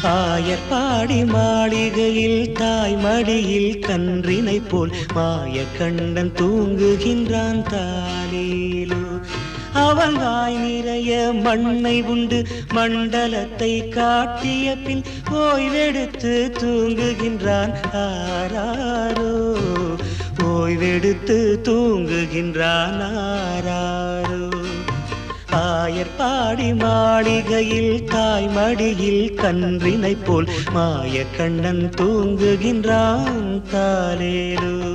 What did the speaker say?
ஆயர்பாடி மாளிகையில் தாய் மடியில் கன்றினை போல் மாய கண்ணன் தூங்குகின்றான் தாலேலோ. அவன் வாய் நிறைய மண்ணை உண்டு மண்டலத்தை காட்டிய பின் ஓய்வெடுத்து தூங்குகின்றான் ஆராரோ. ஓய்வெடுத்து தூங்குகின்றான் ஆராரோ. ஆயர்பாடி மாளிகையில் தாய் மடியில் கன்றினை போல் மாய கண்ணன் தூங்குகின்றான் தாலேலோ.